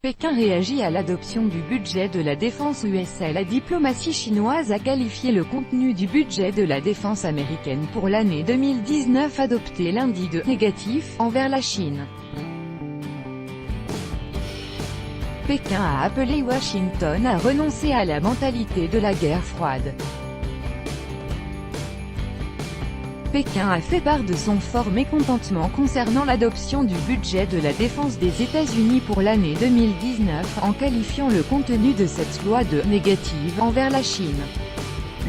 Pékin réagit à l'adoption du budget de la défense USA. La diplomatie chinoise a qualifié le contenu du budget de la défense américaine pour l'année 2019 adopté lundi de « négatif » envers la Chine. Pékin a appelé Washington à renoncer à la mentalité de la guerre froide. Pékin a fait part de son fort mécontentement concernant l'adoption du budget de la défense des États-Unis pour l'année 2019, en qualifiant le contenu de cette loi de « négative » envers la Chine.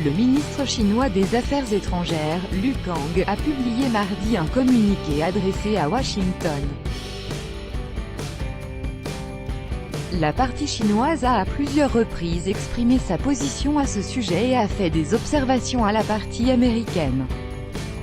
Le ministre chinois des Affaires étrangères, Lu Kang, a publié mardi un communiqué adressé à Washington. La partie chinoise a à plusieurs reprises exprimé sa position à ce sujet et a fait des observations à la partie américaine.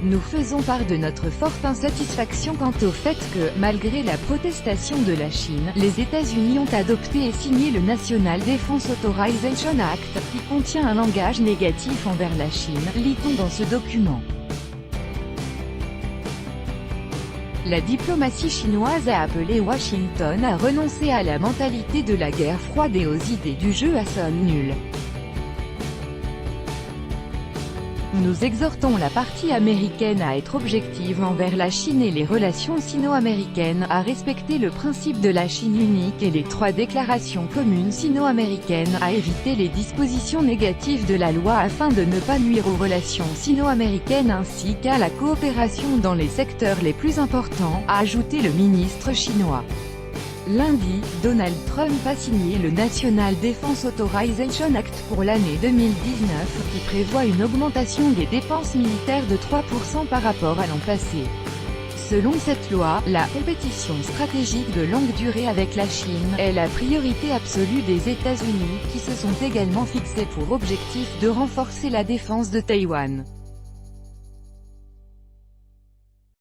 Nous faisons part de notre forte insatisfaction quant au fait que, malgré la protestation de la Chine, les États-Unis ont adopté et signé le National Defense Authorization Act, qui contient un langage négatif envers la Chine, lit-on dans ce document. La diplomatie chinoise a appelé Washington à renoncer à la mentalité de la guerre froide et aux idées du jeu à somme nulle. Nous exhortons la partie américaine à être objective envers la Chine et les relations sino-américaines, à respecter le principe de la Chine unique et les 3 déclarations communes sino-américaines, à éviter les dispositions négatives de la loi afin de ne pas nuire aux relations sino-américaines ainsi qu'à la coopération dans les secteurs les plus importants, a ajouté le ministre chinois. Lundi, Donald Trump a signé le National Defense Authorization Act pour l'année 2019, qui prévoit une augmentation des dépenses militaires de 3% par rapport à l'an passé. Selon cette loi, la compétition stratégique de longue durée avec la Chine est la priorité absolue des États-Unis, qui se sont également fixés pour objectif de renforcer la défense de Taïwan.